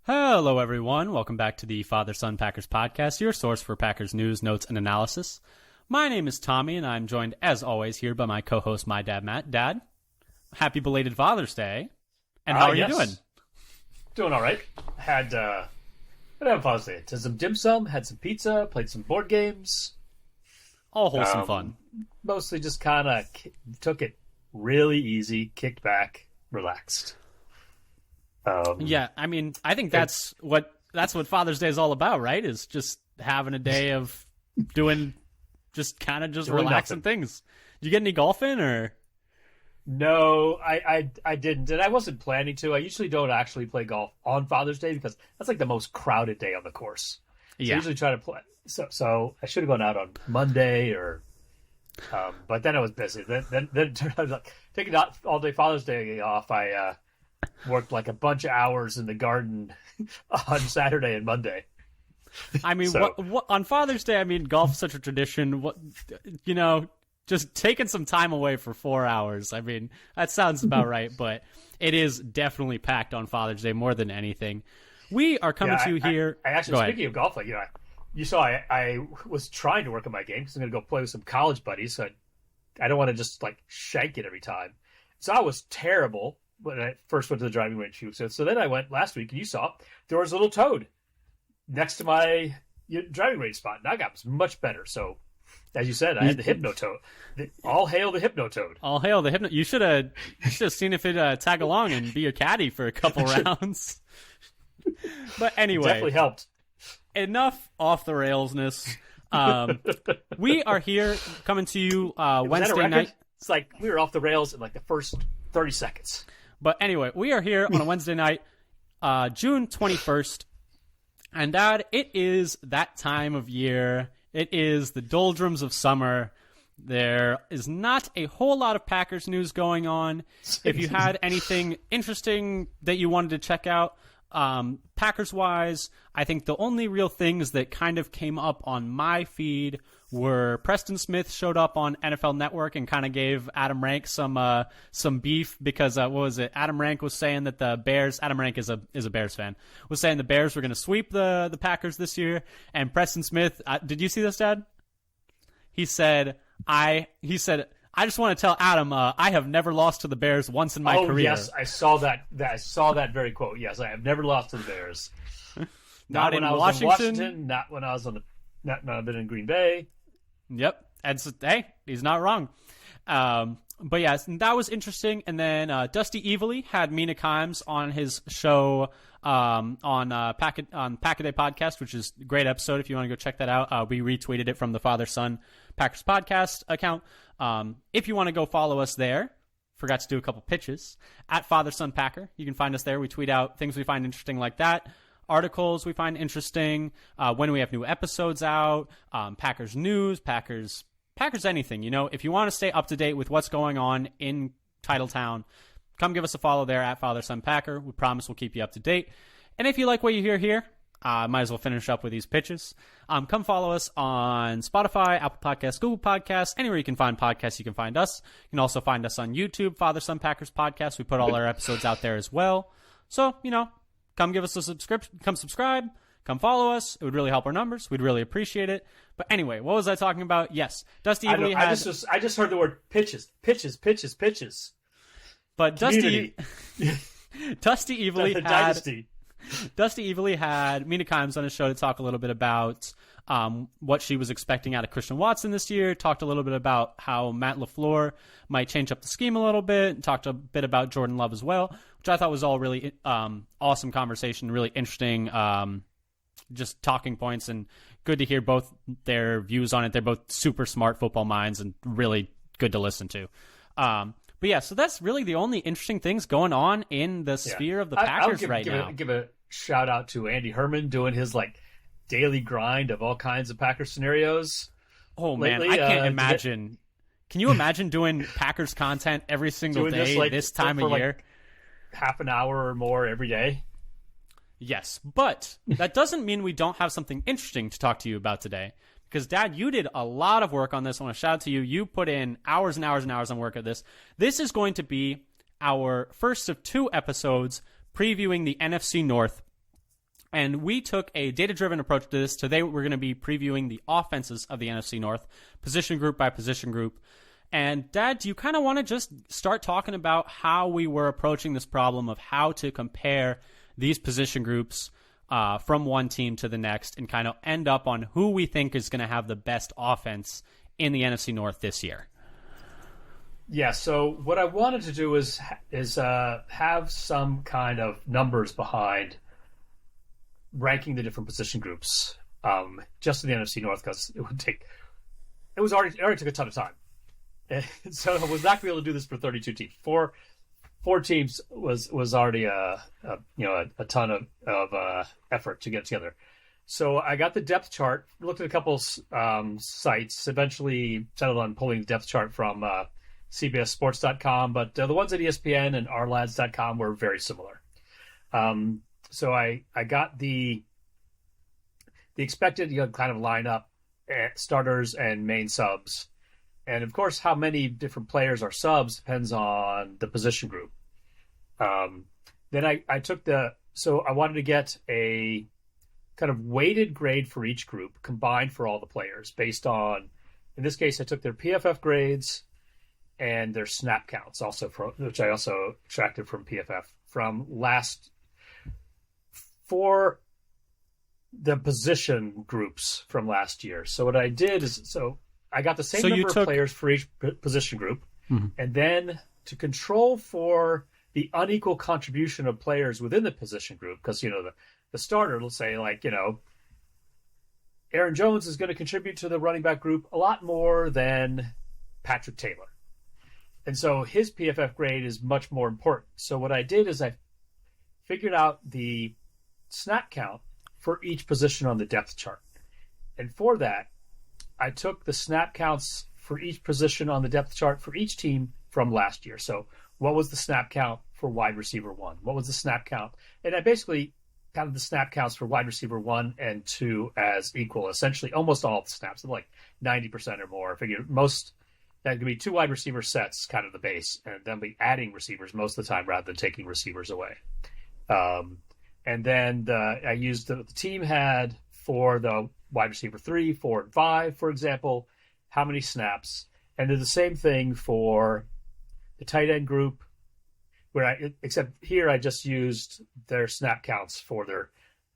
Hello, everyone. Welcome back to the Father-Son Packers podcast, your source for Packers news, notes, and analysis. My name is Tommy, and I'm joined, as always, here by my co-host, my dad, Matt. Dad, happy belated Father's Day. And how are you doing? Doing all right. Had a Father's Day. Had some dim sum, had some pizza, played some board games. All wholesome fun. Mostly just kind of took it really easy, kicked back, relaxed. Yeah, I mean, I think that's what Father's Day is all about, right? Is just having a day of doing relaxing things. Did you get any golf in, or? No, I didn't, and I wasn't planning to. I usually don't actually play golf on Father's Day because that's like the most crowded day on the course. So I usually try to play. So I should have gone out on Monday but then I was busy. Then it turned out like taking all day Father's Day off. I worked like a bunch of hours in the garden on Saturday and Monday. I mean, what on Father's Day? I mean, golf's such a tradition. Just taking some time away for 4 hours. I mean, that sounds about right, but it is definitely packed on Father's Day more than anything. We are coming to you here. I actually, speaking of golf, you saw I was trying to work on my game because I'm going to go play with some college buddies. So I don't want to just like shank it every time. So I was terrible when I first went to the driving range. So then I went last week, and you saw there was a little toad next to my driving range spot, and I got much better. So, as you said, I had the Hypnotoad. All hail the Hypnotoad. All hail the Hypno. You should have seen if it tag along and be a caddy for a couple rounds. But anyway, it definitely helped. Enough off the railsness. We are here coming to you Wednesday night. It's like we were off the rails in like the first 30 seconds. But anyway, we are here on a Wednesday night, June 21st. And Dad, it is that time of year. It is the doldrums of summer. There is not a whole lot of Packers news going on. If you had anything interesting that you wanted to check out, Packers-wise, I think the only real things that kind of came up on my feed were Preston Smith showed up on NFL Network and kind of gave Adam Rank some beef because what was it? Adam Rank was saying that the Bears. Adam Rank is a Bears fan. Was saying the Bears were going to sweep the Packers this year. And Preston Smith, did you see this, Dad? He said I just want to tell Adam I have never lost to the Bears once in my career. Yes, I saw that. I saw that very quote. Yes, I have never lost to the Bears. Not when in I was Washington. in Washington. Not when I was not I've been in Green Bay. Yep. And so, hey, he's not wrong. But yeah, that was interesting. And then Dusty Evely had Mina Kimes on his show on Pack a Day podcast, which is a great episode. If you want to go check that out, we retweeted it from the Father-Son Packers podcast account. If you want to go follow us there, forgot to do a couple pitches at Father-Son Packer. You can find us there. We tweet out things we find interesting like that. Articles we find interesting, when we have new episodes out, Packers news, Packers anything. If you want to stay up to date with what's going on in Titletown, come give us a follow there at Father-Son Packer. We promise we'll keep you up to date. And if you like what you hear here, might as well finish up with these pitches. Come follow us on Spotify, Apple Podcasts, Google Podcasts, anywhere you can find podcasts, you can find us. You can also find us on YouTube, Father-Son Packers Podcast. We put all our episodes out there as well. So, come give us a subscription. Come subscribe. Come follow us. It would really help our numbers. We'd really appreciate it. But anyway, what was I talking about? Yes, Dusty Evely had. I just heard the word pitches. But Dusty Evely had. Dynasty. Dusty Evely had Mina Kimes on his show to talk a little bit about what she was expecting out of Christian Watson this year. Talked a little bit about how Matt LaFleur might change up the scheme a little bit. Talked a bit about Jordan Love as well, which I thought was all really awesome conversation, really interesting, just talking points, and good to hear both their views on it. They're both super smart football minds and really good to listen to. But yeah, so that's really the only interesting things going on in the sphere of the Packers now. Give a shout out to Andy Herman doing his daily grind of all kinds of Packers scenarios. Oh lately. Man, I can't imagine. Can you imagine doing Packers content every single day this time of year? Half an hour or more every day. Yes, but that doesn't mean we don't have something interesting to talk to you about today. Because, Dad, you did a lot of work on this. I want to shout out to you. You put in hours and hours and hours on work at this. This is going to be our first of 2 episodes previewing the NFC North And we took a data-driven approach to this. Today, we're going to be previewing the offenses of the NFC North, position group by position group. And, Dad, do you kind of want to just start talking about how we were approaching this problem of how to compare these position groups from one team to the next and kind of end up on who we think is going to have the best offense in the NFC North this year? Yeah, so what I wanted to do is have some kind of numbers behind ranking the different position groups just in the NFC North, because it already took a ton of time. And so I was not going to be able to do this for 32 teams. Four teams was already a ton of effort to get together. So I got the depth chart, looked at a couple sites, eventually settled on pulling the depth chart from CBSSports.com, but the ones at ESPN and ourlads.com were very similar. So I got the expected kind of lineup, starters and main subs. And, of course, how many different players are subs depends on the position group. Then I took so I wanted to get a kind of weighted grade for each group combined for all the players based on, in this case, I took their PFF grades and their snap counts, which I also extracted from PFF for the position groups from last year. So what I did is, I got the same number of players for each position group, and then to control for the unequal contribution of players within the position group, because, the starter, let's say, Aaron Jones is going to contribute to the running back group a lot more than Patrick Taylor. And so his PFF grade is much more important. So what I did is I figured out the snap count for each position on the depth chart. And for that, I took the snap counts for each position on the depth chart for each team from last year. So what was the snap count for wide receiver 1? What was the snap count? And I basically counted the snap counts for wide receiver 1 and 2 as equal, essentially almost all of the snaps, like 90% or more. I figured that could be 2 wide receiver sets, kind of the base, and then be adding receivers most of the time rather than taking receivers away. And then I used the team had for the wide receiver 3, 4, and 5, for example, how many snaps, and did the same thing for the tight end group, except here I just used their snap counts for their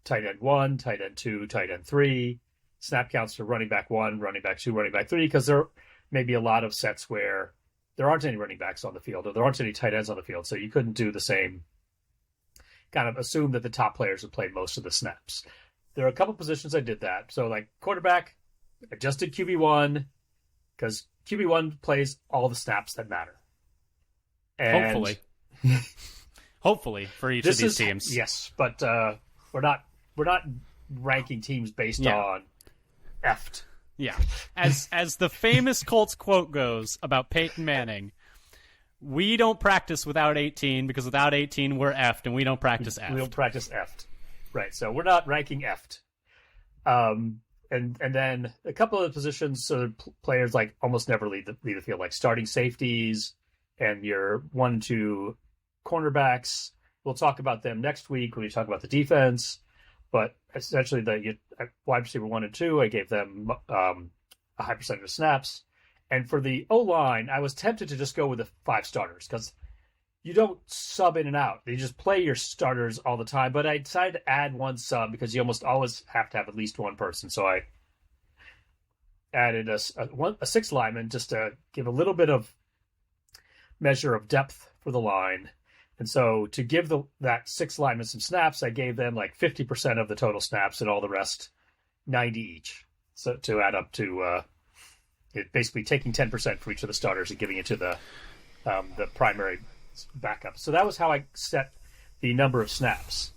tight end 1, tight end 2, tight end 3, snap counts for running back 1, running back 2, running back 3, because there may be a lot of sets where there aren't any running backs on the field or there aren't any tight ends on the field, so you couldn't do the same, kind of assume that the top players would play most of the snaps. There are a couple positions I did that. So like quarterback, I just did QB1 because QB1 plays all the snaps that matter. And Hopefully for each of these teams. Yes, but we're not ranking teams based on effed. Yeah. As the famous Colts quote goes about Peyton Manning, we don't practice without 18 because without 18 we're effed and we don't practice effed. We don't practice effed. Right, so we're not ranking effed. And then a couple of positions, so players like almost never leave the field, like starting safeties and your 1-2 cornerbacks. We'll talk about them next week when we talk about the defense. But essentially, the wide receiver 1 and 2, I gave them a high percentage of snaps. And for the O-line, I was tempted to just go with the 5 starters because you don't sub in and out. You just play your starters all the time. But I decided to add 1 sub because you almost always have to have at least 1 person. So I added a 6th lineman just to give a little bit of measure of depth for the line. And so to give that 6th lineman some snaps, I gave them like 50% of the total snaps and all the rest 90 each. So to add up to basically taking 10% for each of the starters and giving it to the primary backup. So that was how I set the number of snaps.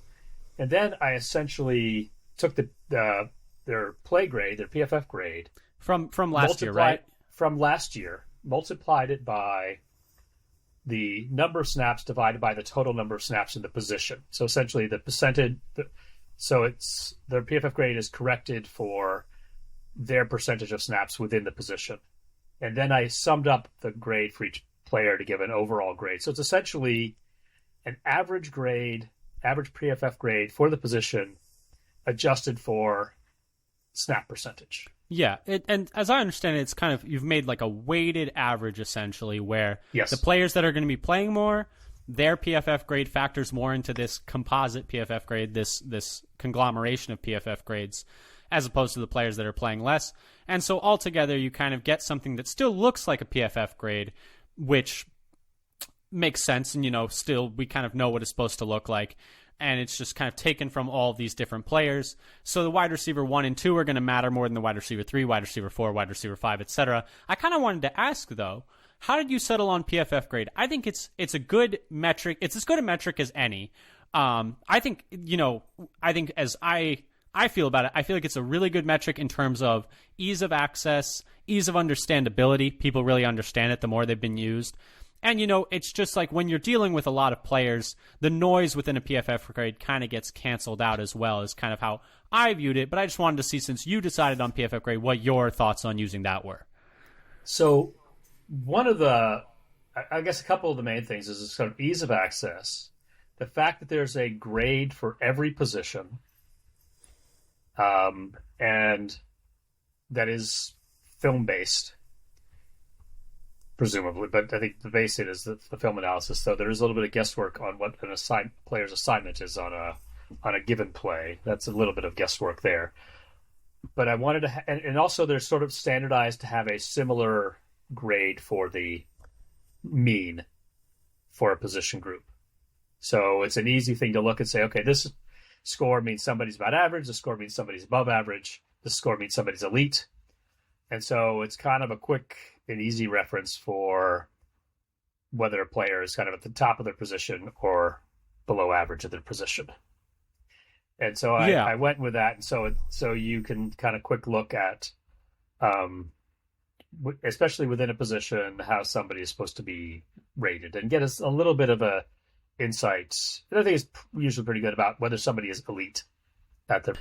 And then I essentially took their play grade, their PFF grade from last year, right? From last year, multiplied it by the number of snaps divided by the total number of snaps in the position. So essentially the percentage, so it's their PFF grade is corrected for their percentage of snaps within the position. And then I summed up the grade for each player to give an overall grade. So it's essentially an average grade, average PFF grade for the position adjusted for snap percentage. Yeah, and as I understand it, it's kind of, you've made like a weighted average essentially, where Yes. the players that are going to be playing more, their PFF grade factors more into this composite PFF grade, this conglomeration of PFF grades, as opposed to the players that are playing less. And so altogether, you kind of get something that still looks like a PFF grade, which makes sense, and still we kind of know what it's supposed to look like. And it's just kind of taken from all these different players. So the wide receiver 1 and 2 are going to matter more than the wide receiver 3, wide receiver 4, wide receiver 5, etc. I kind of wanted to ask, though, how did you settle on PFF grade? I think it's a good metric. It's as good a metric as any. I think, as I feel about it, I feel like it's a really good metric in terms of ease of access, ease of understandability. People really understand it the more they've been used. And, it's just like when you're dealing with a lot of players, the noise within a PFF grade kind of gets canceled out as well, is kind of how I viewed it. But I just wanted to see, since you decided on PFF grade, what your thoughts on using that were. So one of I guess a couple of the main things is sort of ease of access, the fact that there's a grade for every position, and that is film-based, presumably, but I think the base it is the film analysis. So there is a little bit of guesswork on what an player's assignment is on a given play. That's a little bit of guesswork there. But I wanted to, and also they're sort of standardized to have a similar grade for the mean for a position group. So it's an easy thing to look and say, okay, this score means somebody's about average. This score means somebody's above average. This score means somebody's elite. And so it's kind of a quick and easy reference for whether a player is kind of at the top of their position or below average of their position. And so I went with that. And so you can kind of quick look at, especially within a position, how somebody is supposed to be rated and get us a little bit of a insight. And I think it's usually pretty good about whether somebody is elite at the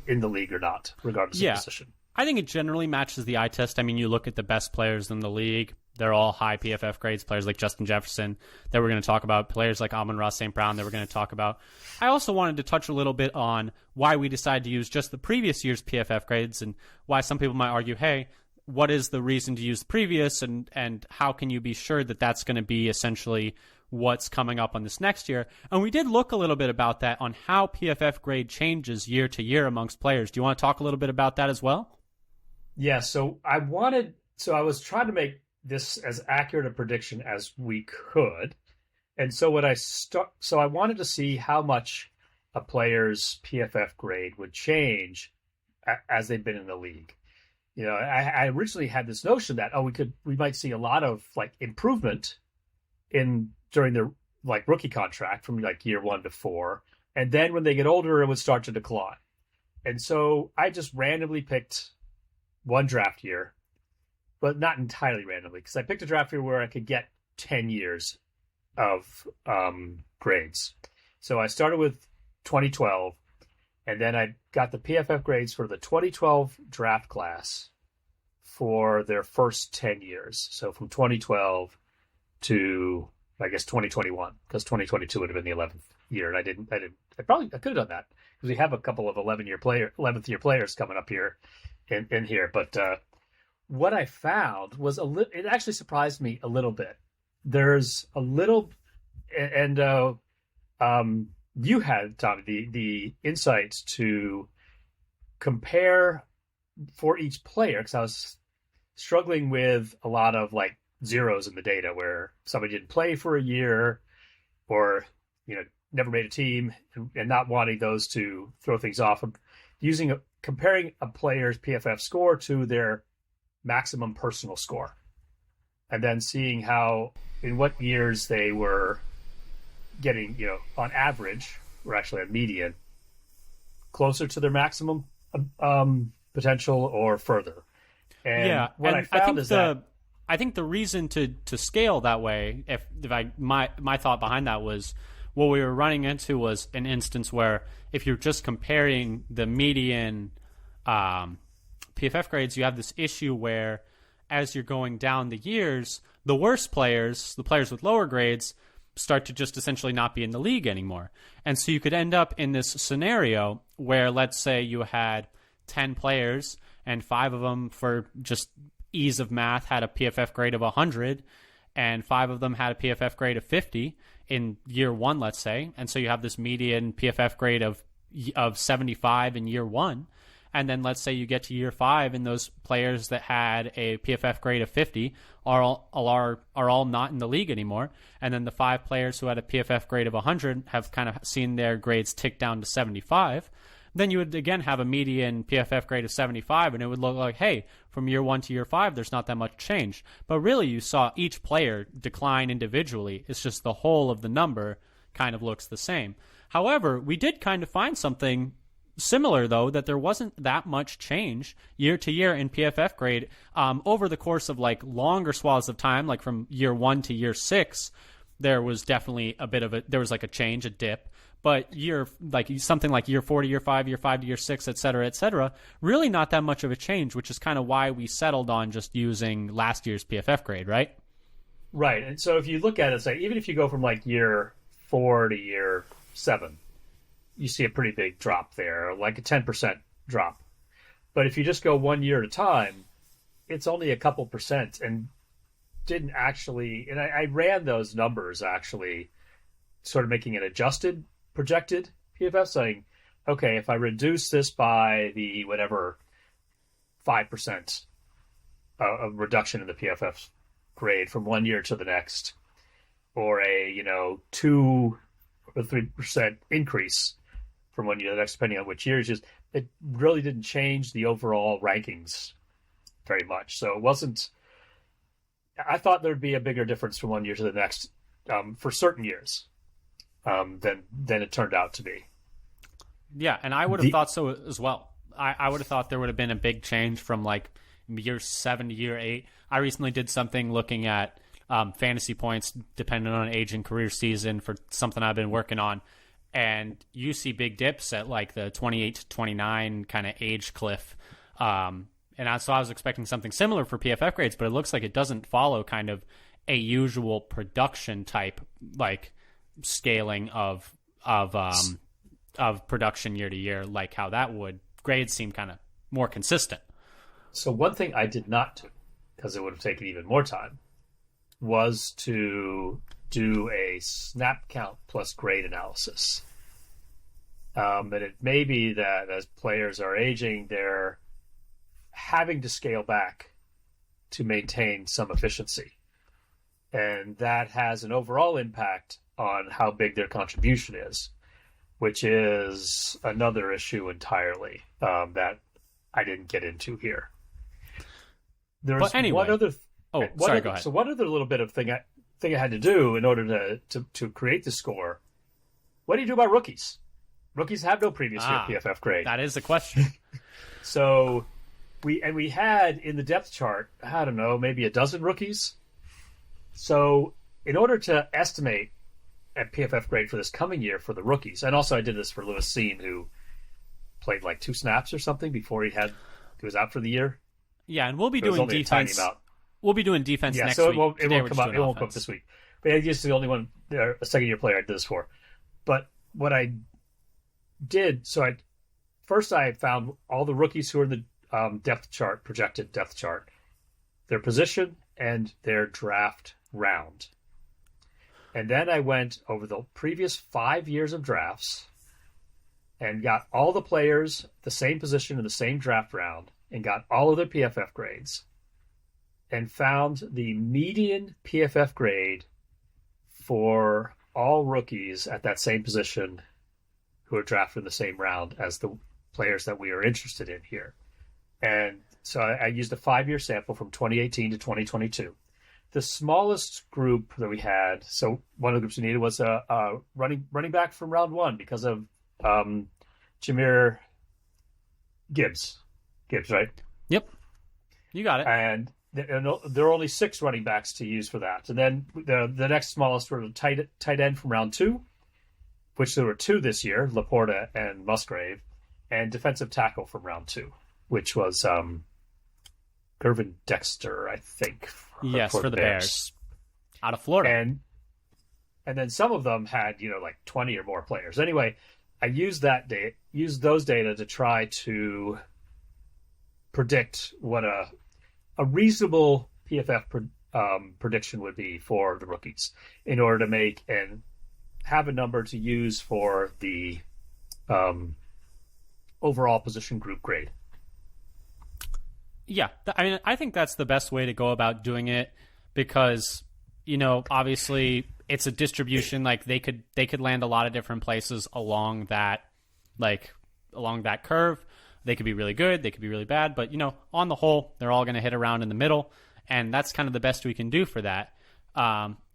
in the league or not, regardless of position. I think it generally matches the eye test. I mean, you look at the best players in the league, they're all high PFF grades, players like Justin Jefferson that we're going to talk about, players like Amon-Ra St. Brown that we're going to talk about. I also wanted to touch a little bit on why we decided to use just the previous year's PFF grades, and why some people might argue, hey, what is the reason to use the previous, and how can you be sure that that's going to be essentially what's coming up on this next year? And we did look a little bit about that on how PFF grade changes year to year amongst players. Do you want to talk a little bit about that as well? Yeah, so I was trying to make this as accurate a prediction as we could. And so I wanted to see how much a player's PFF grade would change as they've been in the league. I originally had this notion that we might see a lot of like improvement during their like rookie contract from like year 1 to 4, and then when they get older it would start to decline. And so I just randomly picked one draft year, but not entirely randomly, because I picked a draft year where I could get 10 years of grades. So I started with 2012, and then I got the PFF grades for the 2012 draft class for their first 10 years. So from 2012 to, I guess, 2021, because 2022 would have been the 11th year, and I could have done that, because we have a couple of 11th year players coming up here in here. But what I found was it actually surprised me a little bit. There's a little, and you had, Tommy, the insights to compare for each player, because I was struggling with a lot of like zeros in the data where somebody didn't play for a year, or never made a team, and not wanting those to throw things off. Comparing a player's PFF score to their maximum personal score, and then seeing how in what years they were getting, on average, or actually a median, closer to their maximum potential or further. And what I found is that I think the reason to scale that way, my thought behind that was, what we were running into was an instance where if you're just comparing the median PFF grades, you have this issue where as you're going down the years, the worst players, the players with lower grades, start to just essentially not be in the league anymore. And so you could end up in this scenario where, let's say you had 10 players and 5 of them, for just ease of math, had a PFF grade of 100, and 5 of them had a PFF grade of 50 in year 1, let's say. And so you have this median PFF grade of 75 in year 1. And then let's say you get to year 5, and those players that had a PFF grade of 50 are all not in the league anymore. And then the 5 players who had a PFF grade of 100 have kind of seen their grades tick down to 75. Then you would again have a median PFF grade of 75, and it would look like, hey, from year 1 to year 5, there's not that much change. But really, you saw each player decline individually. It's just the whole of the number kind of looks the same. However, we did kind of find something similar, though, that there wasn't that much change year to year in PFF grade over the course of like longer swaths of time, like from year 1 to year 6. There was definitely there was like a change, a dip. But something like year 4 to year 5, year 5 to year 6, et cetera, really not that much of a change, which is kind of why we settled on just using last year's PFF grade, right? Right. And so if you look at it, say, even if you go from like year 4 to year 7, you see a pretty big drop there, like a 10% drop. But if you just go 1 year at a time, it's only a couple percent, and didn't actually, and I ran those numbers actually, sort of making an adjusted projected PFF, saying, okay, if I reduce this by the whatever 5% of reduction in the PFF grade from 1 year to the next, or a 2 or 3% increase from 1 year to the next, depending on which year, it really didn't change the overall rankings very much. So it wasn't. I thought there'd be a bigger difference from 1 year to the next for certain years than it turned out to be. Yeah, and I would have thought so as well. I would have thought there would have been a big change from like year 7 to year 8. I recently did something looking at fantasy points depending on age and career season for something I've been working on. And you see big dips at like the 28 to 29 kind of age cliff. So I was expecting something similar for PFF grades, but it looks like it doesn't follow kind of a usual production type, like scaling of production year to year, like how that would. Grades seem kind of more consistent. So one thing I did not do, because it would have taken even more time, was to do a snap count plus grade analysis. And it may be that as players are aging, they're having to scale back to maintain some efficiency. And that has an overall impact on how big their contribution is, which is another issue entirely that I didn't get into here. There's one other. Go ahead. So one other little bit of thing I had to do in order to create the score. What do you do about rookies? Rookies have no previous year PFF grade. That is the question. So we had in the depth chart, I don't know, maybe a dozen rookies. So in order to estimate a PFF grade for this coming year for the rookies, and also I did this for Lewis Seen, who played like 2 snaps or something before he was out for the year. Yeah, and we'll be doing defense. We'll be doing defense next week. It won't come up this week. But he's the only one, a second-year player I did this for. But what I did, I found all the rookies who are in the depth chart, projected depth chart, their position and their draft round. And then I went over the previous 5 years of drafts and got all the players the same position in the same draft round and got all of their PFF grades and found the median PFF grade for all rookies at that same position who are drafted in the same round as the players that we are interested in here. And so I used a 5-year sample from 2018 to 2022. The smallest group that we had, so one of the groups we needed was a running back from round 1 because of Jahmyr Gibbs. Gibbs, right? Yep. You got it. And there are only 6 running backs to use for that. And then the next smallest were the tight end from round 2, which there were 2 this year, Laporta and Musgrave, and defensive tackle from round 2, which was Gervin Dexter, I think. Yes, for the Bears. Out of Florida. and then some of them had like 20 or more players. Anyway, I used those data to try to predict what a reasonable PFF prediction would be for the rookies in order to make and have a number to use for the overall position group grade. Yeah, I mean, I think that's the best way to go about doing it because, obviously it's a distribution. Like they could land a lot of different places along that curve. They could be really good, they could be really bad, but on the whole, they're all going to hit around in the middle, and that's kind of the best we can do for that.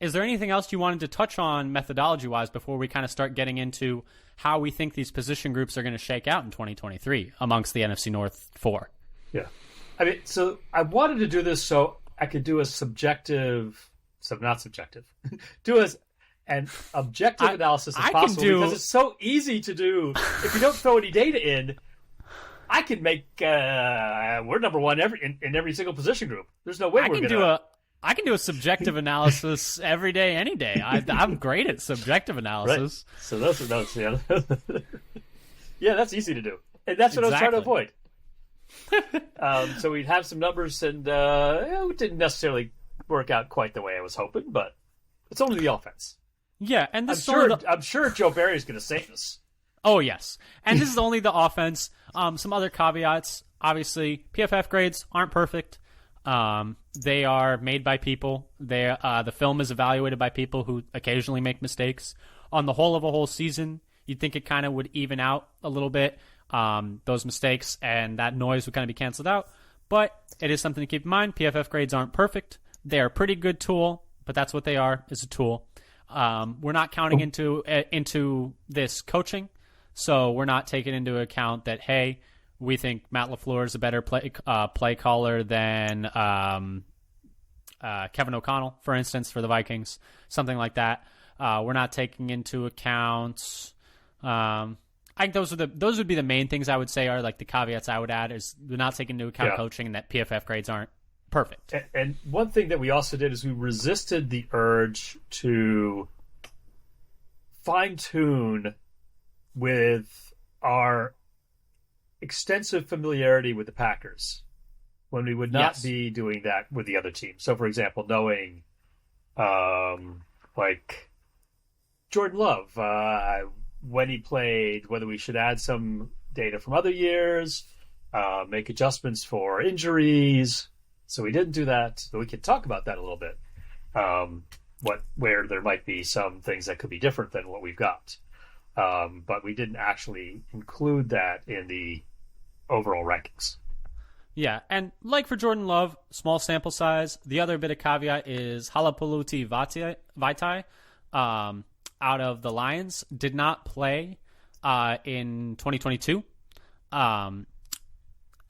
Is there anything else you wanted to touch on methodology-wise before we kind of start getting into how we think these position groups are going to shake out in 2023 amongst the NFC North 4? Yeah. I mean, so I wanted to do this so I could do a not subjective, do an objective analysis as possible because it's so easy to do. If you don't throw any data in, I can make we're number one in every single position group. There's no way I can do a subjective analysis every day, any day. I'm great at subjective analysis. Right. So those are those. Yeah, yeah, that's easy to do, and that's what I was trying to avoid. So we'd have some numbers, and it didn't necessarily work out quite the way I was hoping, but it's only the offense. Yeah, and I'm sure Joe Barry's going to save us. Oh yes, and this is only the offense. Some other caveats. Obviously, PFF grades aren't perfect. They are made by people. The film is evaluated by people who occasionally make mistakes. On the whole of a whole season, you'd think it kind of would even out a little bit. Those mistakes and that noise would kind of be canceled out. But it is something to keep in mind. PFF grades aren't perfect. They're a pretty good tool, but that's what they are, is a tool. We're not counting into this coaching, so we're not taking into account that, hey, we think Matt LaFleur is a better play caller than Kevin O'Connell, for instance, for the Vikings, something like that. We're not taking into account. I think those would be the main things I would say are like the caveats I would add is we're not taking into account coaching and that PFF grades aren't perfect. And one thing that we also did is we resisted the urge to fine-tune with our extensive familiarity with the Packers when we would not be doing that with the other team. So, for example, knowing like Jordan Love, when he played, whether we should add some data from other years, make adjustments for injuries. So we didn't do that, but we could talk about that a little bit. Where there might be some things that could be different than what we've got. But we didn't actually include that in the overall rankings. Yeah, and like for Jordan Love, small sample size. The other bit of caveat is Halapoulivaati Vaitai, out of the Lions, did not play in 2022.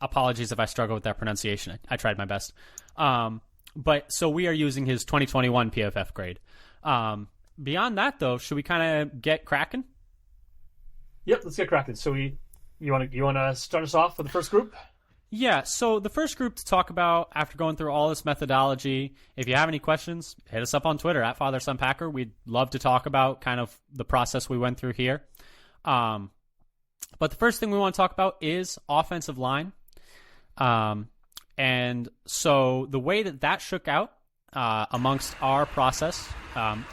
Apologies if I struggle with that pronunciation. I tried my best. But so we are using his 2021 PFF grade. Beyond that, though, should we kind of get cracking? Yep, let's get cracking. So you want to start us off with the first group? Yeah, so the first group to talk about after going through all this methodology, if you have any questions, hit us up on Twitter at FatherSonPacker. We'd love to talk about kind of the process we went through here. But the first thing we want to talk about is offensive line. And so the way that shook out amongst our process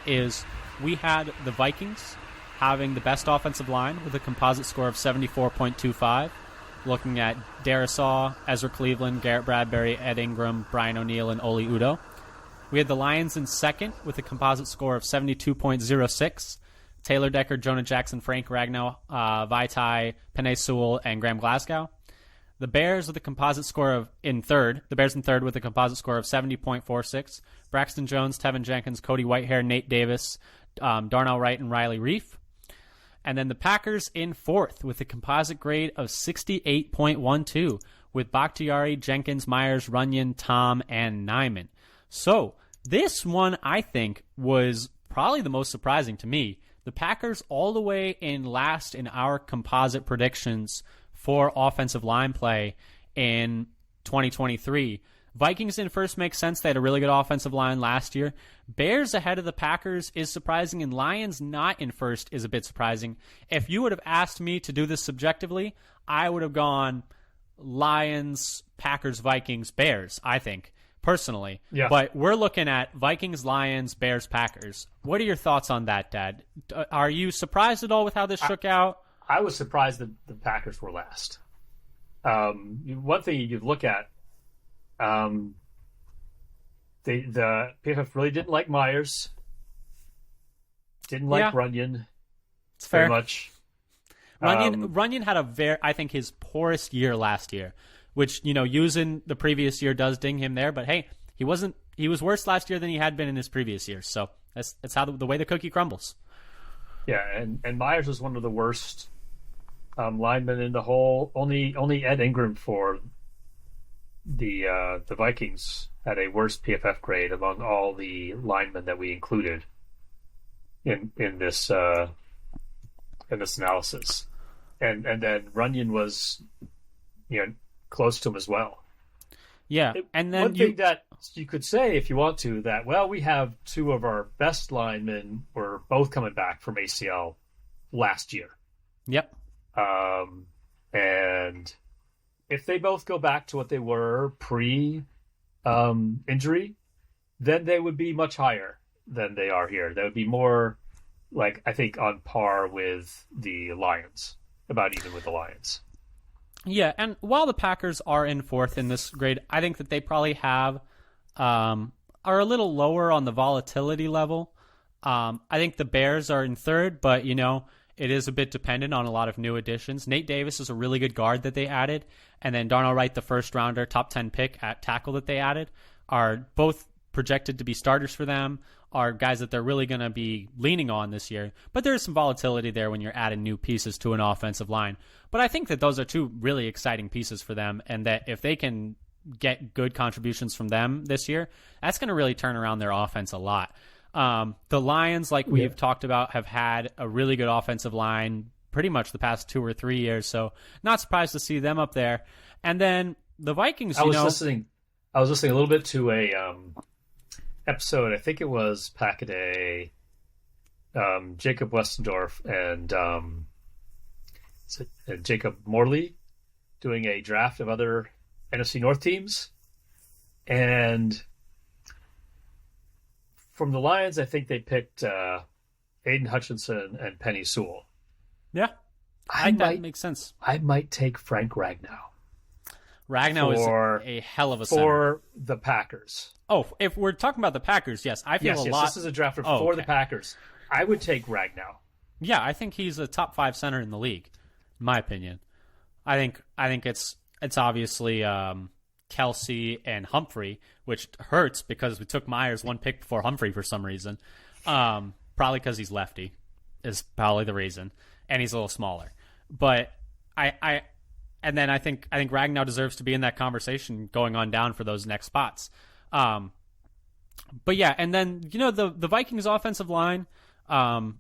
is we had the Vikings having the best offensive line with a composite score of 74.25, looking at Darisaw, Ezra Cleveland, Garrett Bradbury, Ed Ingram, Brian O'Neill, and Oli Udoh. We had the Lions in second with a composite score of 72.06, Taylor Decker, Jonah Jackson, Frank Ragnow, Vaitai, Penei Sewell, and Graham Glasgow. The Bears with a composite score of the Bears in third with a composite score of 70.46, Braxton Jones, Tevin Jenkins, Cody Whitehair, Nate Davis, Darnell Wright, and Riley Reif. And then the Packers in fourth with a composite grade of 68.12 with Bakhtiari, Jenkins, Myers, Runyon, Tom, and Nyman. So this one, I think, was probably the most surprising to me. The Packers all the way in last in our composite predictions for offensive line play in 2023. Vikings in first makes sense. They had a really good offensive line last year. Bears ahead of the Packers is surprising, and Lions not in first is a bit surprising. If you would have asked me to do this subjectively, I would have gone Lions, Packers, Vikings, Bears, I think, personally. Yeah. But we're looking at Vikings, Lions, Bears, Packers. What are your thoughts on that, Dad? Are you surprised at all with how this shook out? I was surprised that the Packers were last. One thing you look at, the PFF really didn't like Myers, didn't like Runyon. It's fair. Very much. Runyon had I think his poorest year last year, which, using the previous year does ding him there. But hey, he was worse last year than he had been in his previous years. So that's how the way the cookie crumbles. Yeah, and Myers was one of the worst linemen in the whole. Only Ed Ingram for the Vikings had a worse PFF grade among all the linemen that we included in this analysis, and then Runyon was close to him as well. Yeah, and then one thing that you could say, if you want to, that we have two of our best linemen were both coming back from ACL last year. Yep. And if they both go back to what they were pre injury, then they would be much higher than they are here. They would be more I think on par with the Lions, about even with the Lions. Yeah, and while the Packers are in fourth in this grade, I think that they probably are a little lower on the volatility level. I think the Bears are in third, but it is a bit dependent on a lot of new additions. Nate Davis is a really good guard that they added, and then Darnell Wright, the first rounder, top 10 pick at tackle that they added, are both projected to be starters for them, are guys that they're really going to be leaning on this year. But there's some volatility there when you're adding new pieces to an offensive line. But I think that those are two really exciting pieces for them, and that if they can get good contributions from them this year, that's going to really turn around their offense a lot. The Lions, like we've talked about, have had a really good offensive line pretty much the past 2 or 3 years, so not surprised to see them up there. And then the Vikings, I was listening a little bit to a episode, I think it was Packaday, Jacob Westendorf and Jacob Morley doing a draft of other NFC North teams, and from the Lions, I think they picked Aiden Hutchinson and Penny Sewell. Yeah, that makes sense. I might take Frank Ragnow. Ragnow is a hell of a center. For the Packers. Oh, if we're talking about the Packers, yes. I feel a lot. This is a draft for the Packers. I would take Ragnow. Yeah, I think he's a top 5 center in the league, in my opinion. I think it's obviously Kelsey and Humphrey, which hurts because we took Myers 1 pick before Humphrey for some reason. Probably because he's lefty is probably the reason, and he's a little smaller. But and then I think Ragnow deserves to be in that conversation going on down for those next spots. But yeah, and then the Vikings offensive line, I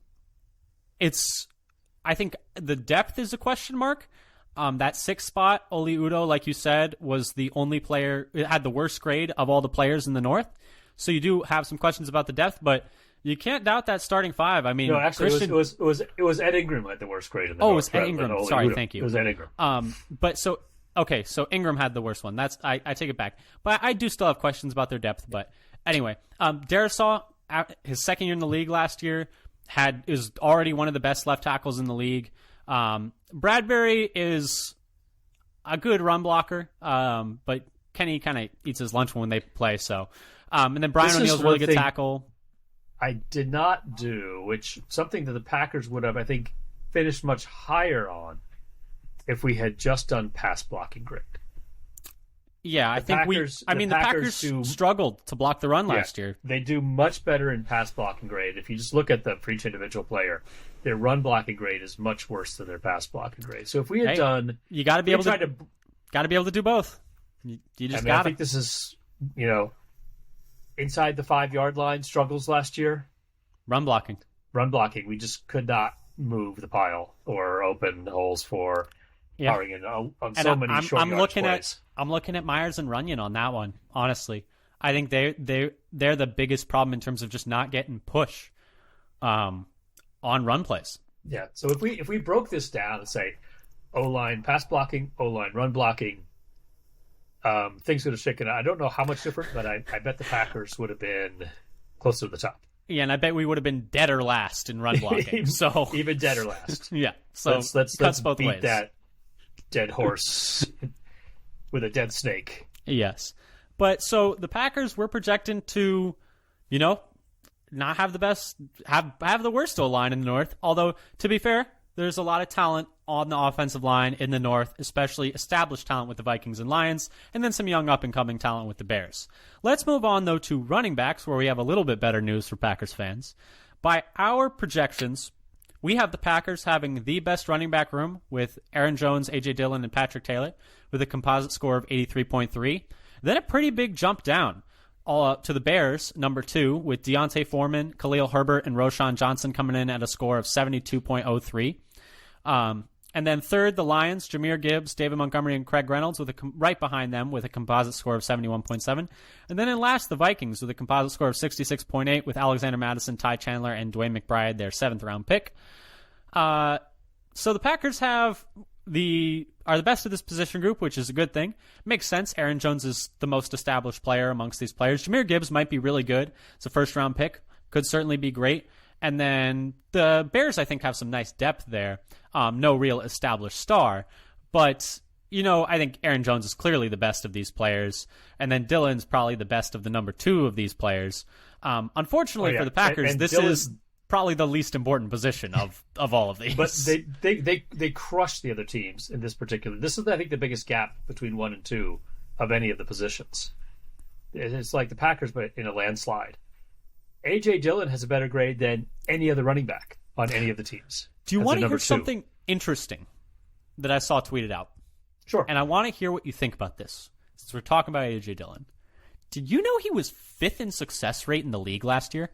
think the depth is a question mark. That 6th spot, Oli Udoh, like you said, was the only player. It had the worst grade of all the players in the North. So you do have some questions about the depth, but you can't doubt that starting 5. I mean, no, actually, it was Ed Ingram had the worst grade in the North. Oh, it was Ed Ingram. Sorry, thank you. It was Ed Ingram. But so Ingram had the worst one. I take it back. But I do still have questions about their depth. But anyway, Darisaw, his second year in the league last year, is already one of the best left tackles in the league. Bradbury is a good run blocker, but Kenny kind of eats his lunch when they play. So, and then Brian O'Neill's a really good tackle. I did not do, which something that the Packers would have, I think, finished much higher on if we had just done pass blocking grade. Yeah, the Packers struggled to block the run last year. They do much better in pass blocking grade. If you just look at for each individual player, their run blocking grade is much worse than their pass blocking grade. So if we had done, you got to be able to do both. You just got to. I think this is inside the 5-yard line struggles last year. Run blocking. We just could not move the pile or open holes for powering in on so many short yardage plays. I'm looking at Myers and Runyon on that one. Honestly, I think they're the biggest problem in terms of just not getting push on run plays. Yeah. So if we broke this down and say O-line pass blocking, O-line run blocking, things would have shaken out. I don't know how much different, but I bet the Packers would have been closer to the top. Yeah, and I bet we would have been dead or last in run blocking. So even dead or last. Yeah. So let's both beat ways. That dead horse with a dead snake. Yes. But so the Packers were projecting to, not have the best, have the worst O-line in the North. Although, to be fair, there's a lot of talent on the offensive line in the North, especially established talent with the Vikings and Lions, and then some young up-and-coming talent with the Bears. Let's move on, though, to running backs, where we have a little bit better news for Packers fans. By our projections, we have the Packers having the best running back room with Aaron Jones, A.J. Dillon, and Patrick Taylor, with a composite score of 83.3. Then a pretty big jump down all up to the Bears, number 2, with Deontay Foreman, Khalil Herbert, and Roshan Johnson coming in at a score of 72.03. And then third, the Lions, Jahmyr Gibbs, David Montgomery, and Craig Reynolds, with right behind them with a composite score of 71.7. And then in last, the Vikings with a composite score of 66.8 with Alexander Mattison, Ty Chandler, and Dwayne McBride, their 7th-round pick. So the Packers are the best of this position group, which is a good thing. Makes sense. Aaron Jones is the most established player amongst these players. Jahmyr Gibbs might be really good. It's a first-round pick. Could certainly be great. And then the Bears, I think, have some nice depth there. No real established star. But, I think Aaron Jones is clearly the best of these players. And then Dillon's probably the best of the number 2 of these players. Unfortunately for the Packers, this is probably the least important position of all of these. But they crushed the other teams in this particular. This is, I think, the biggest gap between 1 and 2 of any of the positions. It's like the Packers, but in a landslide. A.J. Dillon has a better grade than any other running back on any of the teams. Do you want to hear something interesting that I saw tweeted out? Sure. And I want to hear what you think about this, since we're talking about A.J. Dillon. Did you know he was 5th in success rate in the league last year?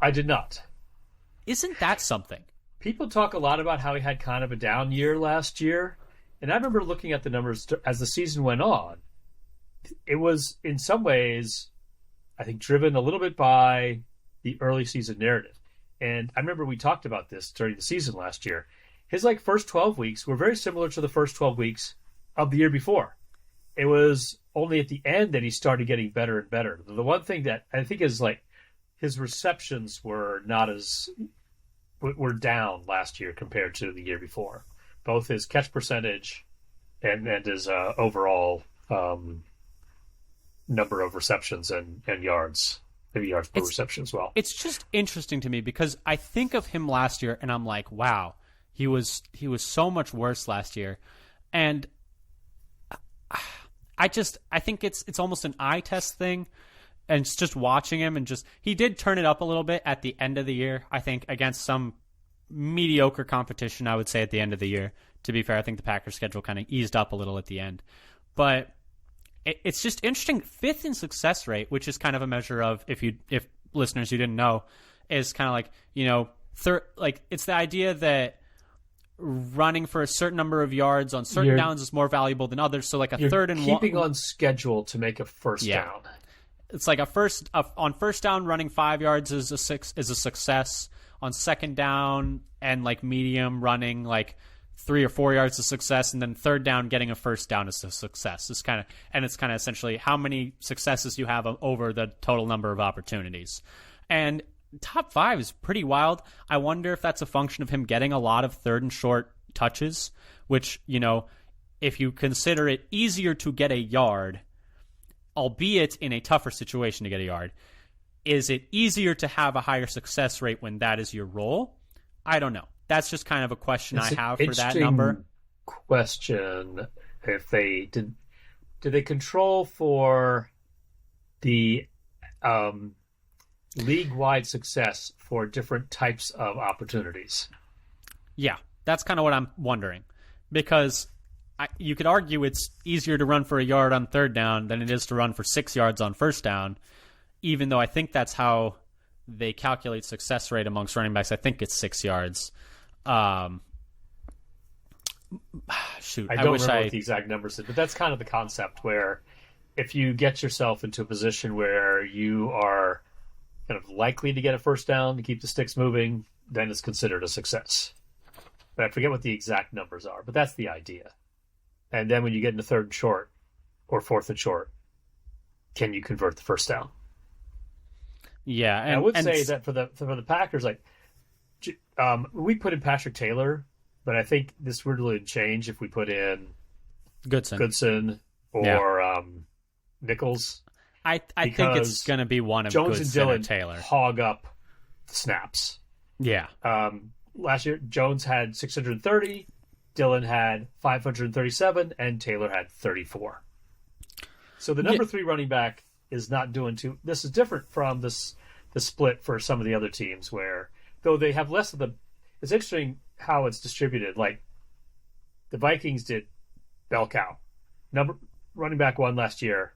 I did not. Isn't that something? People talk a lot about how he had kind of a down year last year. And I remember looking at the numbers as the season went on. It was, in some ways, I think, driven a little bit by the early season narrative. And I remember we talked about this during the season last year. His first 12 weeks were very similar to the first 12 weeks of the year before. It was only at the end that he started getting better and better. The one thing that I think is his receptions were down last year compared to the year before. Both his catch percentage and his overall number of receptions and yards, maybe yards per reception as well. It's just interesting to me because I think of him last year and I'm like, wow, he was so much worse last year. And I think it's almost an eye test thing. And it's just watching him and he did turn it up a little bit at the end of the year, I think, against some mediocre competition, I would say, at the end of the year. To be fair, I think the Packers schedule kind of eased up a little at the end. But it's just interesting. 5th in success rate, which is kind of a measure of, if listeners you didn't know, is kind of it's the idea that running for a certain number of yards on certain downs is more valuable than others. So like a third and keeping on schedule to make a first down. It's like on first down, running 5 yards is a success. On second down and medium, running 3 or 4 yards is a success, and then third down, getting a first down is a success. It's kind of essentially how many successes you have over the total number of opportunities. And top 5 is pretty wild. I wonder if that's a function of him getting a lot of third and short touches, which if you consider it easier to get a yard, albeit in a tougher situation to get a yard, is it easier to have a higher success rate when that is your role? I don't know. That's just kind of a question I have for that number. Question: if they did they control for the league-wide success for different types of opportunities? Yeah, that's kind of what I'm wondering, because you could argue it's easier to run for a yard on third down than it is to run for 6 yards on first down, even though I think that's how they calculate success rate amongst running backs. I think it's 6 yards. Shoot, I don't remember what the exact numbers is, but that's kind of the concept where if you get yourself into a position where you are kind of likely to get a first down to keep the sticks moving, then it's considered a success. But I forget what the exact numbers are, but that's the idea. And then when you get into third and short or fourth and short, can you convert the first down? Yeah, and I would say that for the Packers, like we put in Patrick Taylor, but I think this would really change if we put in Goodson or Nichols. I think it's going to be one of Jones Goodson and Dillon or Taylor hog up the snaps. Yeah. Last year, Jones had 630, Dillon had 537, and Taylor had 34. So the number 3 running back is not doing too. This is different from the split for some of the other teams, where though they have less of the. It's interesting how it's distributed. Like the Vikings did bell cow. Running back 1 last year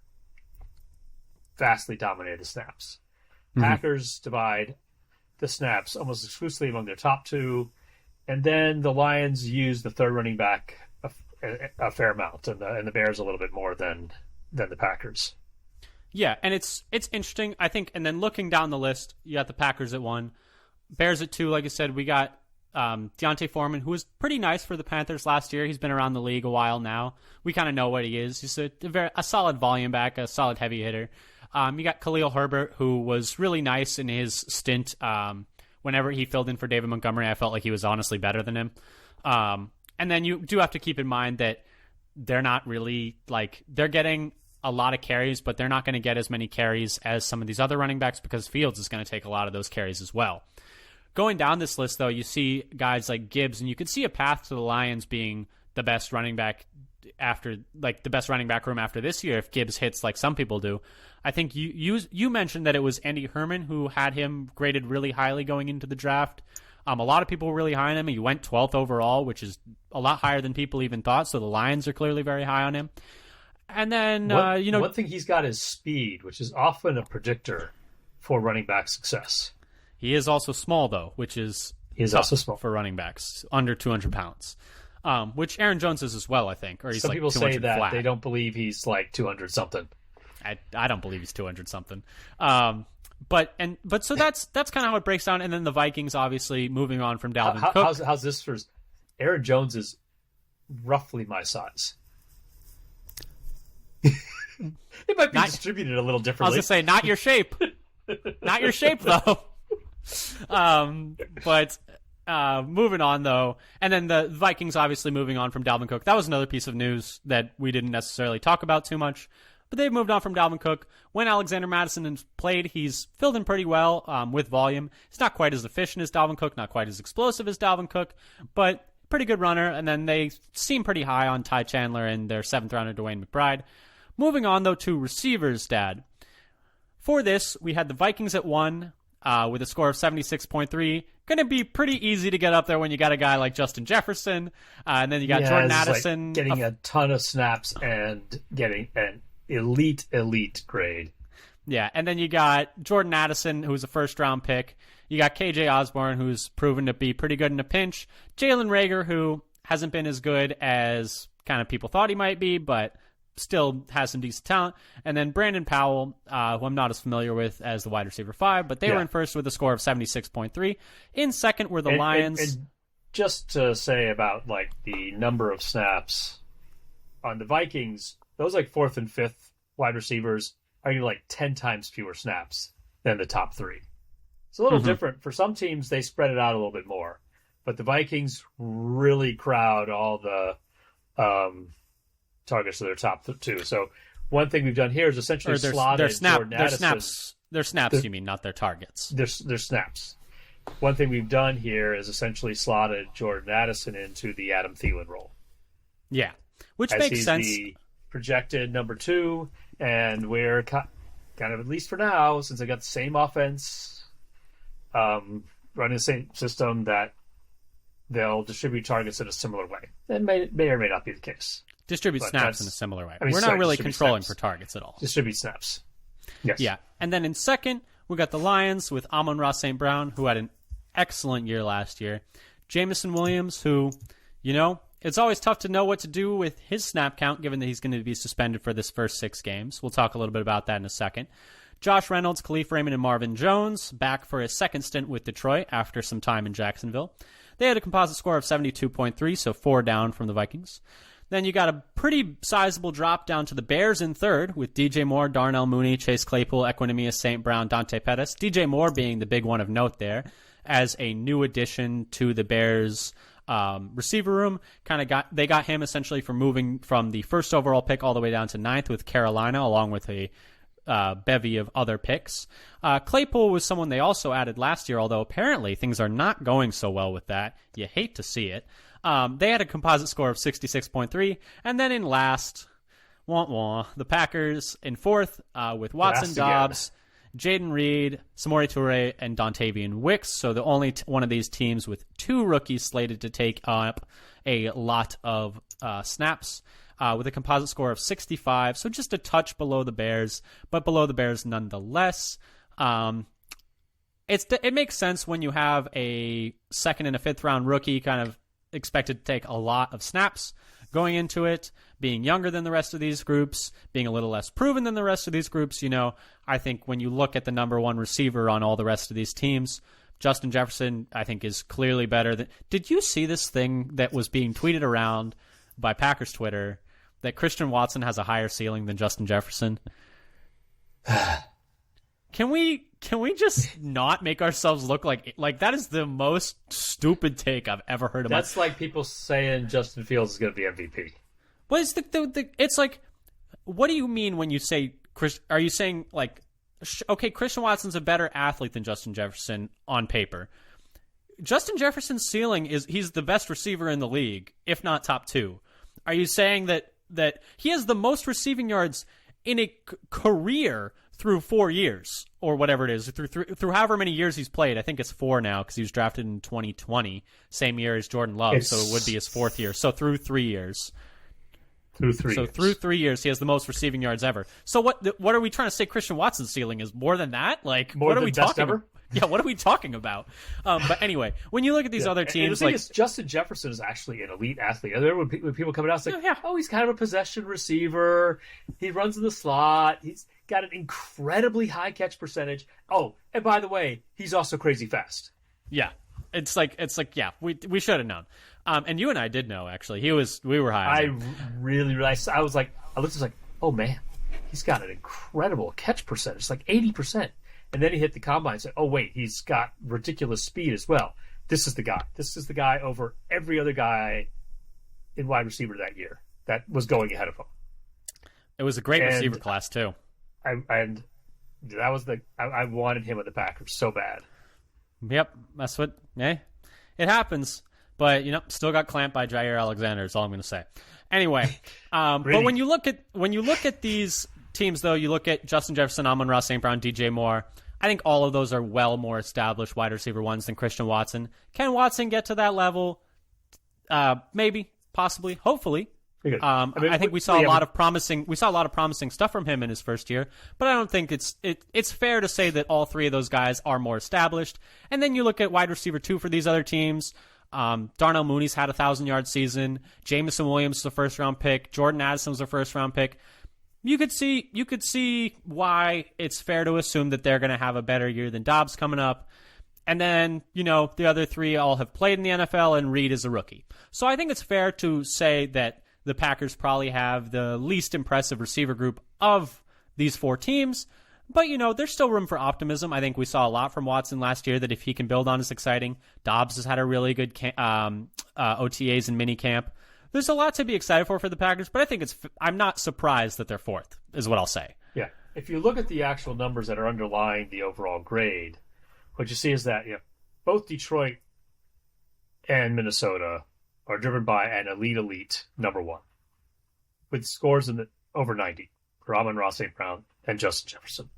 vastly dominated the snaps. Mm-hmm. Packers divide the snaps almost exclusively among their top 2, and then the Lions use the third running back a fair amount, and the Bears a little bit more than the Packers. Yeah, and it's interesting, I think. And then looking down the list, you got the Packers at 1, Bears at 2. Like I said, we got Deontay Foreman, who was pretty nice for the Panthers last year. He's been around the league a while now. We kind of know what he is. He's a solid volume back, a solid heavy hitter. You got Khalil Herbert, who was really nice in his stint. Whenever he filled in for David Montgomery, I felt like he was honestly better than him. And then you do have to keep in mind that they're not really they're getting a lot of carries, but they're not going to get as many carries as some of these other running backs because Fields is going to take a lot of those carries as well. Going down this list, though, you see guys like Gibbs, and you could see a path to the Lions being the best running back after, the best running back room after this year if Gibbs hits like some people do. I think you mentioned that it was Andy Herman who had him graded really highly going into the draft. A lot of people were really high on him. He went 12th overall, which is a lot higher than people even thought, so the Lions are clearly very high on him. And then, one thing he's got is speed, which is often a predictor for running back success. He is also small, though, which is also small for running backs, under 200 pounds, which Aaron Jones is as well, I think. Or he's some people say that flat. They don't believe he's like 200 something. I don't believe he's 200 something. But so that's kind of how it breaks down. And then the Vikings, obviously, moving on from Dalvin Cook. How's this for Aaron Jones is roughly my size. It might be distributed a little differently. I was going to say, not your shape. Not your shape, though. But moving on, though. And then the Vikings obviously moving on from Dalvin Cook. That was another piece of news that we didn't necessarily talk about too much. But they've moved on from Dalvin Cook. When Alexander Mattison has played, he's filled in pretty well with volume. He's not quite as efficient as Dalvin Cook, not quite as explosive as Dalvin Cook, but pretty good runner. And then they seem pretty high on Ty Chandler and their 7th rounder, Dwayne McBride. Moving on, though, to receivers, Dad. For this, we had the Vikings at 1 with a score of 76.3. Going to be pretty easy to get up there when you got a guy like Justin Jefferson. And then you got Jordan Addison. Getting a ton of snaps and getting an elite grade. Yeah, and then you got Jordan Addison, who's a first-round pick. You got KJ Osborne, who's proven to be pretty good in a pinch. Jalen Reagor, who hasn't been as good as kind of people thought he might be, but still has some decent talent. And then Brandon Powell, who I'm not as familiar with as the wide receiver 5, but they were in first with a score of 76.3. In second were the Lions. And just to say about the number of snaps on the Vikings, those 4th and 5th wide receivers are getting 10 times fewer snaps than the top 3. It's a little different. For some teams, they spread it out a little bit more. But the Vikings really crowd all the targets to their top 2. So one thing we've done here is essentially slotted Jordan Addison. Their snaps, you mean, not their targets. Their snaps. One thing we've done here is essentially slotted Jordan Addison into the Adam Thielen role. Yeah, which makes sense. The projected number 2, and we're kind of, at least for now, since they got the same offense, running the same system, that they'll distribute targets in a similar way. That may or may not be the case. Distribute snaps in a similar way. We're not really controlling for targets at all. Distribute snaps. Yes. Yeah. And then in second, we got the Lions with Amon-Ra St. Brown, who had an excellent year last year. Jamison Williams, who, it's always tough to know what to do with his snap count, given that he's going to be suspended for this first 6 games. We'll talk a little bit about that in a second. Josh Reynolds, Khalif Raymond, and Marvin Jones back for his second stint with Detroit after some time in Jacksonville. They had a composite score of 72.3, so 4 down from the Vikings. Then you got a pretty sizable drop down to the Bears in third with DJ Moore, Darnell Mooney, Chase Claypool, Equinemius St. Brown, Dante Pettis. DJ Moore being the big one of note there as a new addition to the Bears receiver room. They got him essentially for moving from the first overall pick all the way down to 9th with Carolina, along with a bevy of other picks. Claypool was someone they also added last year, although apparently things are not going so well with that. You hate to see it. They had a composite score of 66.3, and then in last, the Packers in fourth with Watson, Dobbs, Jaden Reed, Samori Toure, and Dontavian Wicks. So the only one of these teams with 2 rookies slated to take up a lot of snaps. With a composite score of 65, so just a touch below the Bears, but below the Bears nonetheless. It makes sense when you have a second and a fifth round rookie kind of expected to take a lot of snaps going into it, being younger than the rest of these groups, being a little less proven than the rest of these groups. I think when you look at the number 1 receiver on all the rest of these teams, Justin Jefferson, I think, is clearly better. Did you see this thing that was being tweeted around by Packers Twitter that Christian Watson has a higher ceiling than Justin Jefferson? Can we just not make ourselves look like that is the most stupid take I've ever heard about? That's like people saying Justin Fields is going to be MVP. Well, it's it's like, what do you mean when you say are you saying like, okay, Christian Watson's a better athlete than Justin Jefferson on paper? Justin Jefferson's ceiling is he's the best receiver in the league, if not top 2. Are you saying that he has the most receiving yards in a career through 4 years or whatever it is, through however many years he's played? I think it's 4 now because he was drafted in 2020, same year as Jordan Love, so it would be his 4th year. So through 3 years. Through 3 years, he has the most receiving yards ever. So what are we trying to say? Christian Watson's ceiling is more than that? Like, more what are than we best talking ever? about? Yeah, what are we talking about? But anyway, when you look at these other teams, the thing is, Justin Jefferson is actually an elite athlete. When people come out, it's like, oh, he's kind of a possession receiver. He runs in the slot. He's got an incredibly high catch percentage. Oh, and by the way, he's also crazy fast. Yeah, it's like, yeah, we should have known. And you and I did know, actually. We were high. I was like, oh man, he's got an incredible catch percentage, like 80%. And then he hit the combine and said, oh, wait, he's got ridiculous speed as well. This is the guy. This is the guy over every other guy in wide receiver that year that was going ahead of him. It was a great receiver class, too. And that was I wanted him with the Packers so bad. Yep, that's what, it happens. But, still got clamped by Jair Alexander is all I'm going to say. Anyway, but when you look at these teams, though, you look at Justin Jefferson, Amon-Ra St. Brown, DJ Moore. I think all of those are well more established wide receiver ones than Christian Watson. Can Watson get to that level? Maybe, possibly, hopefully. I think we saw a lot of promising stuff from him in his first year, but I don't think it's fair to say that all 3 of those guys are more established. And then you look at wide receiver 2 for these other teams. Darnell Mooney's had a 1,000-yard season. Jameson Williams is a first-round pick. Jordan Addison was a first-round pick. You could see why it's fair to assume that they're going to have a better year than Dobbs coming up. And then, the other 3 all have played in the NFL, and Reed is a rookie. So I think it's fair to say that the Packers probably have the least impressive receiver group of these 4 teams. But, there's still room for optimism. I think we saw a lot from Watson last year that if he can build on is exciting. Dobbs has had a really good OTAs and minicamp. There's a lot to be excited for the Packers, but I think I'm not surprised that they're 4th, is what I'll say. Yeah. If you look at the actual numbers that are underlying the overall grade, what you see is that both Detroit and Minnesota are driven by an elite number 1 with scores in the over 90 for Amon-Ra St. Brown and Justin Jefferson.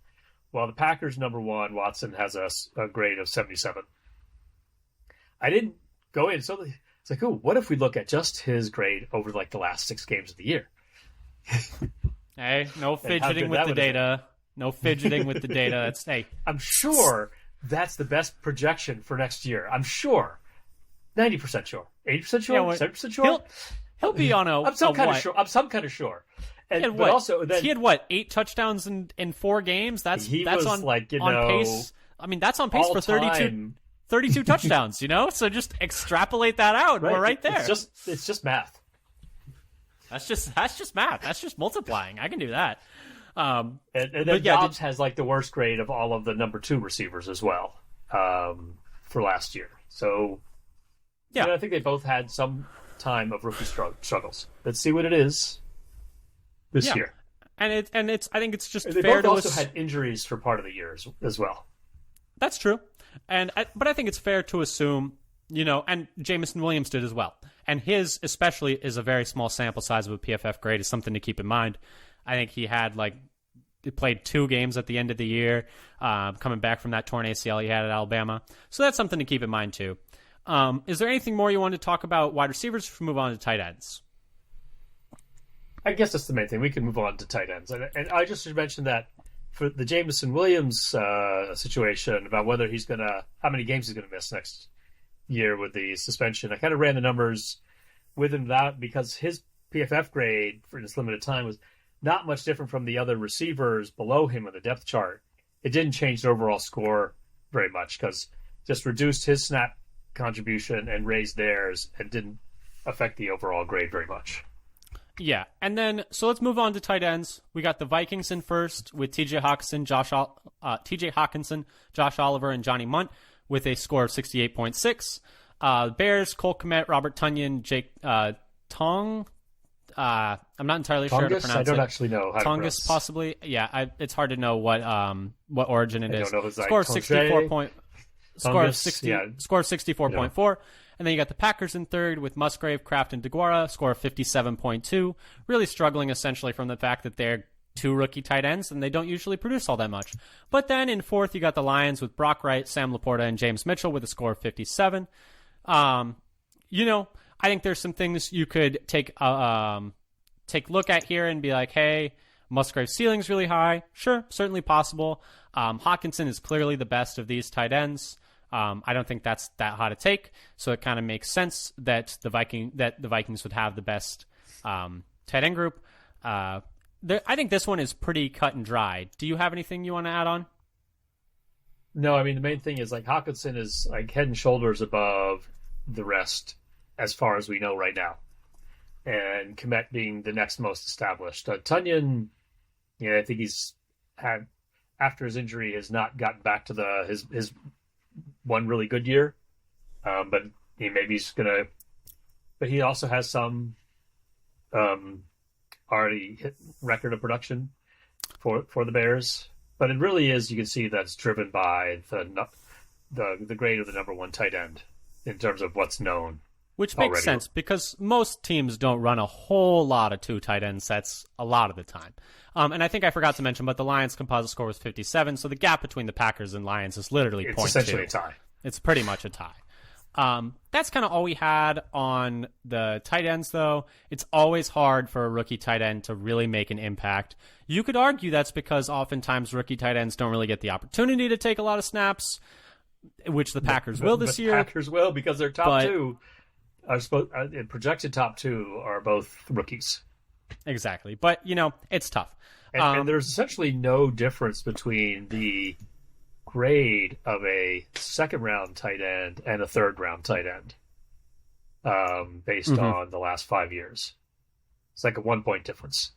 While the Packers number 1, Watson, has a grade of 77. I didn't go in. So it's like, oh, what if we look at just his grade over like the last 6 games of the year? Hey, no fidgeting with the data. No fidgeting with the data. I'm sure that's the best projection for next year. I'm sure. 90% sure. 80% sure? 70% sure? He'll be on a. I'm some kind of sure. But also, then he had what, 8 touchdowns in 4 games? That's on pace. I mean, that's on pace for 32 touchdowns. So just extrapolate that out. Right. We're right there. It's just math. That's just math. That's just multiplying. I can do that. And then Dobbs has like the worst grade of all of the number 2 receivers as well for last year. So I think they both had some time of rookie struggles. Let's see what it is this year. And it's I think it's just they fair both also had injuries for part of the year as well. That's true. But I think it's fair to assume, and Jameson Williams did as well. And his especially is a very small sample size of a PFF grade is something to keep in mind. I think he played 2 games at the end of the year, coming back from that torn ACL he had at Alabama. So that's something to keep in mind too. Is there anything more you want to talk about wide receivers before we move on to tight ends? I guess that's the main thing. We can move on to tight ends. And I just should mention that for the Jameson Williams situation about whether how many games he's going to miss next year with the suspension, I kind of ran the numbers with him that because his PFF grade for this limited time was not much different from the other receivers below him on the depth chart. It didn't change the overall score very much because just reduced his snap contribution and raised theirs and didn't affect the overall grade very much. Yeah, and then so let's move on to tight ends. We got the Vikings in first with T.J. Hawkinson, Josh Oliver, and Johnny Munt with a score of 68.6. Bears, Cole Kmet, Robert Tonyan, Jake Tong. I'm not entirely sure how to pronounce it. I don't actually know how to pronounce it. Possibly. Yeah, it's hard to know what origin it is. Score of 64 Score of 64.4. And then you got the Packers in third with Musgrave, Kraft, and DeGuara. Score of 57.2. Really struggling essentially from the fact that they're 2 rookie tight ends and they don't usually produce all that much. But then in fourth, you got the Lions with Brock Wright, Sam Laporta, and James Mitchell with a score of 57. I think there's some things you could take a look at here and be like, hey, Musgrave's ceiling's really high. Sure, certainly possible. Hawkinson is clearly the best of these tight ends. I don't think that's that hot a take, so it kind of makes sense that the Vikings would have the best tight end group. I think this one is pretty cut and dry. Do you have anything you want to add on? No, I mean the main thing is like Hawkinson is like head and shoulders above the rest as far as we know right now, and Kmet being the next most established. Tonyan, I think he's had after his injury has not gotten back to his one really good year, but but he also has some already hit record of production for the Bears. But it really is, you can see that's driven by the grade of the number 1 tight end in terms of what's known. Which makes sense because most teams don't run a whole lot of 2 tight end sets a lot of the time. And I think I forgot to mention, but the Lions composite score was 57, so the gap between the Packers and Lions is literally 0.2. It's essentially a tie. It's pretty much a tie. That's kind of all we had on the tight ends, though. It's always hard for a rookie tight end to really make an impact. You could argue that's because oftentimes rookie tight ends don't really get the opportunity to take a lot of snaps, which the Packers will this year. Packers will because their top 2 are projected top 2 are both rookies. Exactly. But, it's tough. And there's essentially no difference between the grade of a second-round tight end and a third-round tight end based on the last 5 years. It's like a 1-point difference.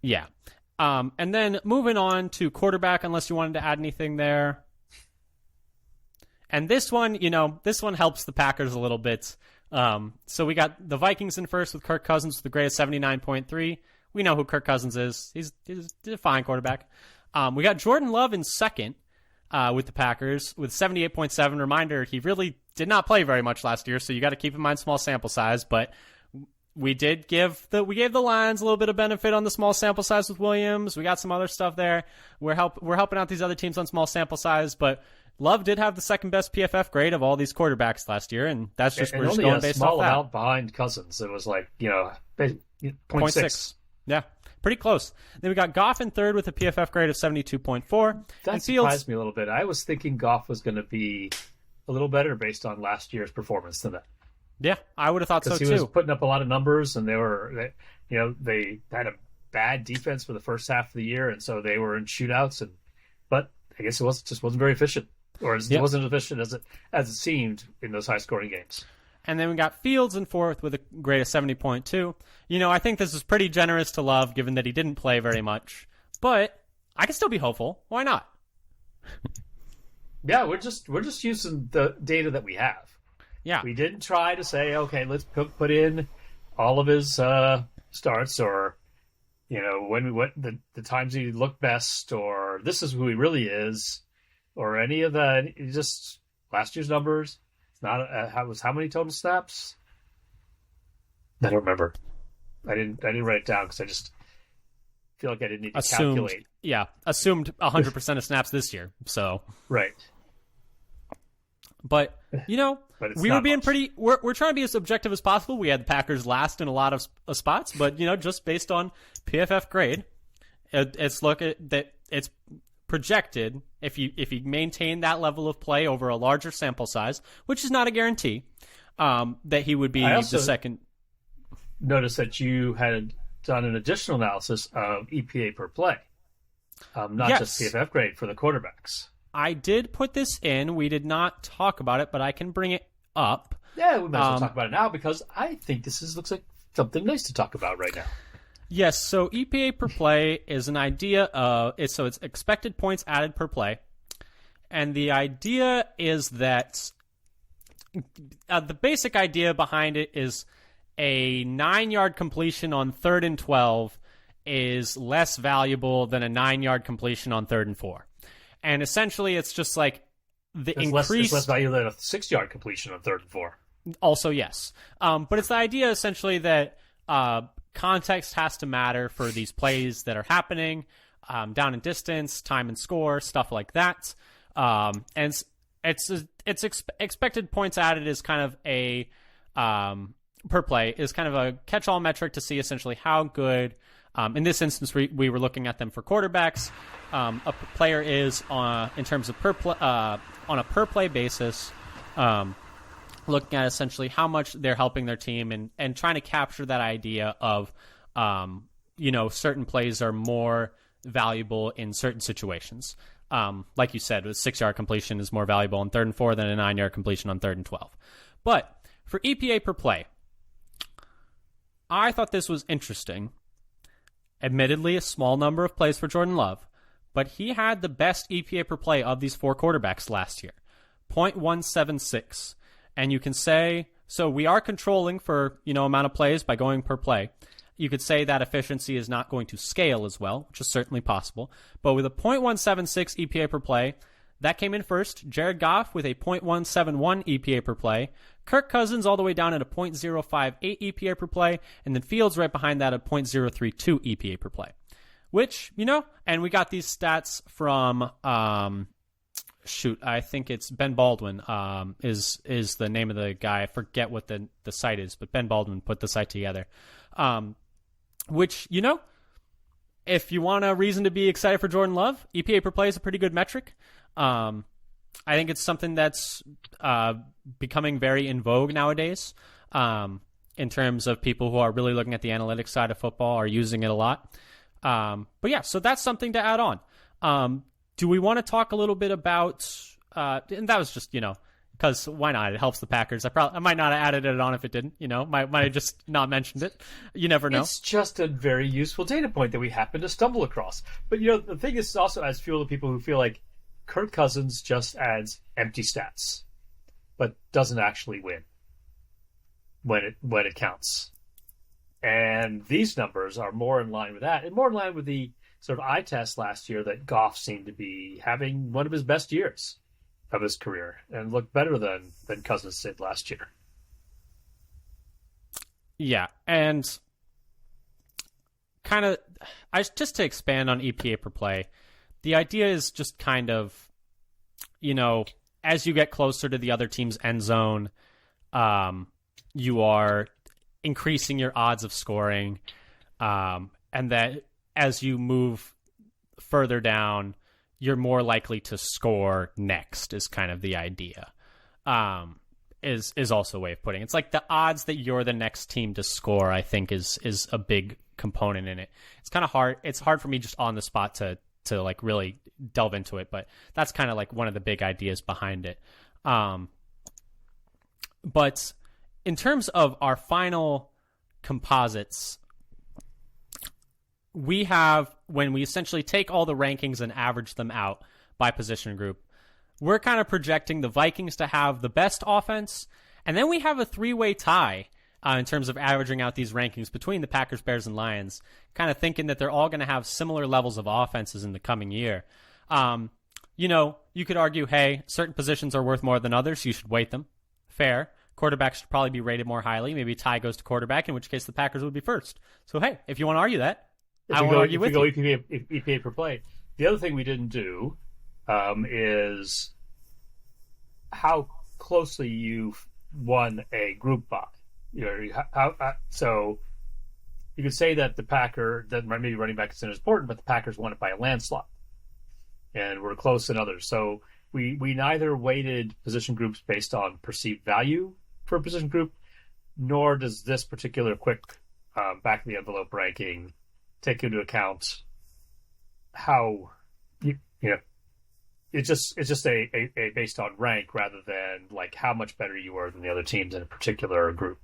Yeah. And then moving on to quarterback, unless you wanted to add anything there. And this one, helps the Packers a little bit. So we got the Vikings in first with Kirk Cousins with a grade of 79.3. We know who Kirk Cousins is. He's a fine quarterback. We got Jordan Love in second with the Packers with 78.7. Reminder, he really did not play very much last year, so you got to keep in mind small sample size. But we gave the Lions a little bit of benefit on the small sample size with Williams. We got some other stuff there. We're helping out these other teams on small sample size, but Love did have the second best PFF grade of all these quarterbacks last year, and that's just we're just going based off that. Small amount behind Cousins. It was like 0.6. Yeah, pretty close. Then we got Goff in third with a PFF grade of 72.4. That surprised me a little bit. I was thinking Goff was going to be a little better based on last year's performance than that. Yeah, I would have thought so Because he was too. putting up a lot of numbers, and they had a bad defense for the first half of the year, and so they were in shootouts. But I guess it wasn't very efficient, or it wasn't as efficient as it seemed in those high scoring games. And then we got Fields in fourth with a grade of 70.2. I think this is pretty generous to Love, given that he didn't play very much. But I can still be hopeful. Why not? Yeah, we're just using the data that we have. Yeah. We didn't try to say, okay, let's put in all of his starts, or the times he looked best, or this is who he really is, or any of that. Just last year's numbers. It's not how many total snaps? I don't remember. I didn't write it down because I just feel like I didn't need to calculate. Yeah, assumed 100% of snaps this year. So right. But But we were being pretty. We're trying to be as objective as possible. We had the Packers last in a lot of spots, but just based on PFF grade, it's projected if you maintain that level of play over a larger sample size, which is not a guarantee, that he would be the second. Notice that you had done an additional analysis of EPA per play, not just PFF grade for the quarterbacks. I did put this in. We did not talk about it, but I can bring it up. Yeah, we might as well talk about it now because I think this looks like something nice to talk about right now. Yes, so EPA per play is an idea of it's expected points added per play, and the idea is that the basic idea behind it is a 9-yard completion on 3rd and 12 is less valuable than a 9-yard completion on 3rd and 4. And essentially, it's just like It's less value than a 6-yard completion on 3rd and 4. Also, yes. But it's the idea, essentially, that context has to matter for these plays that are happening, down in distance, time and score, stuff like that. And it's expected points added is kind of a per play is kind of a catch-all metric to see essentially how good. In this instance, we were looking at them for quarterbacks. A player is in terms of on a per play basis, looking at essentially how much they're helping their team and trying to capture that idea of certain plays are more valuable in certain situations. Like you said, a 6-yard completion is more valuable on 3rd and 4 than a 9-yard completion on 3rd and 12. But for EPA per play, I thought this was interesting. Admittedly, a small number of plays for Jordan Love, but he had the best EPA per play of these 4 quarterbacks last year, 0.176. And you can say, so we are controlling for, amount of plays by going per play. You could say that efficiency is not going to scale as well, which is certainly possible. But with a 0.176 EPA per play, that came in first. Jared Goff with a 0.171 EPA per play. Kirk Cousins all the way down at a 0.058 EPA per play. And then Fields right behind that at 0.032 EPA per play. Which, and we got these stats from, I think it's Ben Baldwin is the name of the guy. I forget what the site is, but Ben Baldwin put the site together. Which, if you want a reason to be excited for Jordan Love, EPA per play is a pretty good metric. I think it's something that's becoming very in vogue nowadays in terms of people who are really looking at the analytics side of football are using it a lot. But yeah, so that's something to add on. Do we want to talk a little bit about, and that was just, because why not? It helps the Packers. I might not have added it on if it didn't, might have just not mentioned it. You never know. It's just a very useful data point that we happen to stumble across. But, the thing is also adds fuel to people who feel like Kirk Cousins just adds empty stats, but doesn't actually win when it counts. And these numbers are more in line with that, and more in line with the sort of eye test last year that Goff seemed to be having one of his best years of his career and looked better than Cousins did last year. Yeah, and kind of, just to expand on EPA per play, the idea is just kind of, as you get closer to the other team's end zone, you are increasing your odds of scoring, and that as you move further down, you're more likely to score next is kind of the idea. is also a way of putting it. It's like the odds that you're the next team to score, I think, is a big component in it. It's kind of hard. It's hard for me just on the spot to like really delve into it, but that's kind of like one of the big ideas behind it. But in terms of our final composites, we have, when we essentially take all the rankings and average them out by position group, we're kind of projecting the Vikings to have the best offense, and then we have a three-way tie in terms of averaging out these rankings between the Packers, Bears, and Lions, kind of thinking that they're all going to have similar levels of offenses in the coming year. You could argue, hey, certain positions are worth more than others, you should weight them. Fair. Quarterbacks should probably be rated more highly. Maybe a tie goes to quarterback, in which case the Packers would be first. So, hey, if you want to argue that, I won't argue with you. If you go EPA per play. The other thing we didn't do is how closely you won a group by. So you could say that that maybe running back isn't as important, but the Packers won it by a landslide, and we're close in others. So we neither weighted position groups based on perceived value for a position group, nor does this particular quick back of the envelope ranking take into account how it's just a based on rank rather than like how much better you were than the other teams in a particular group.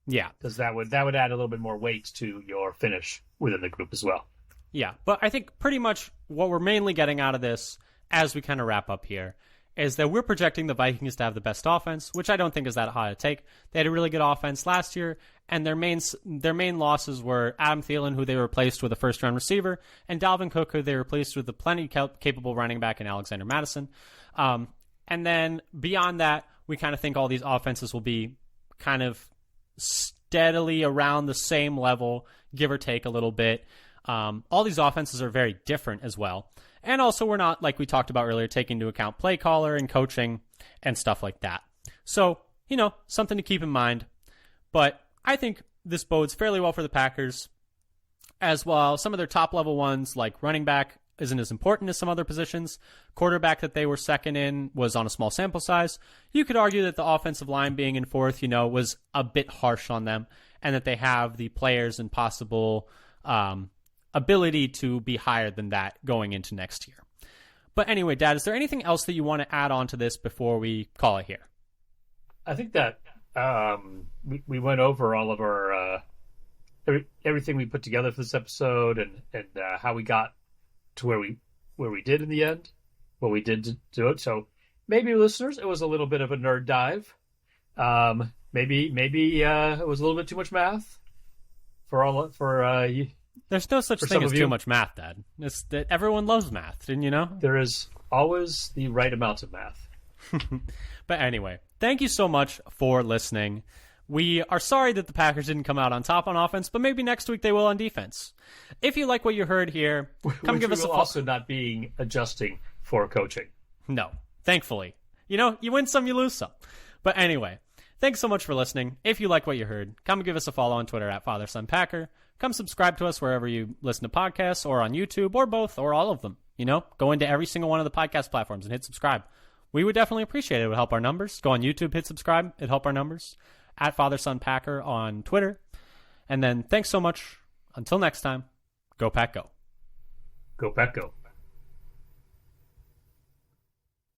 Yeah, because that would add a little bit more weight to your finish within the group as well. Yeah, but I think pretty much what we're mainly getting out of this, as we kind of wrap up here, is that we're projecting the Vikings to have the best offense, which I don't think is that high to take. They had a really good offense last year, and their main losses were Adam Thielen, who they replaced with a first-round receiver, and Dalvin Cook, who they replaced with a plenty capable running back in Alexander Madison. And then beyond that, we kind of think all these offenses will be kind of steadily around the same level, give or take a little bit. All these offenses are very different as well. And also, we're not, like we talked about earlier, taking into account play caller and coaching and stuff like that. So, something to keep in mind. But I think this bodes fairly well for the Packers as well. Some of their top-level ones, like running back, isn't as important as some other positions. Quarterback that they were second in was on a small sample size. You could argue that the offensive line being in fourth, was a bit harsh on them, and that they have the players and possible ability to be higher than that going into next year. But anyway, Dad, is there anything else that you want to add on to this before we call it here? I think that we went over all of our everything we put together for this episode and how we got to where we did in the end, what we did to do it. So maybe listeners, it was a little bit of a nerd dive. Maybe it was a little bit too much math for you. There's no such thing as too much math, Dad. It's that everyone loves math, didn't you know? There is always the right amount of math. But anyway, thank you so much for listening. We are sorry that the Packers didn't come out on top on offense, but maybe next week they will on defense. If you like what you heard here, come give us a also not being adjusting for coaching. No, thankfully. You win some, you lose some. But anyway, thanks so much for listening. If you like what you heard, come give us a follow on Twitter at FatherSonPacker. Come subscribe to us wherever you listen to podcasts, or on YouTube, or both, or all of them. Go into every single one of the podcast platforms and hit subscribe. We would definitely appreciate it. It would help our numbers. Go on YouTube, hit subscribe. It'd help our numbers. At FatherSonPacker on Twitter. And then thanks so much. Until next time, go Pack Go. Go Pack Go.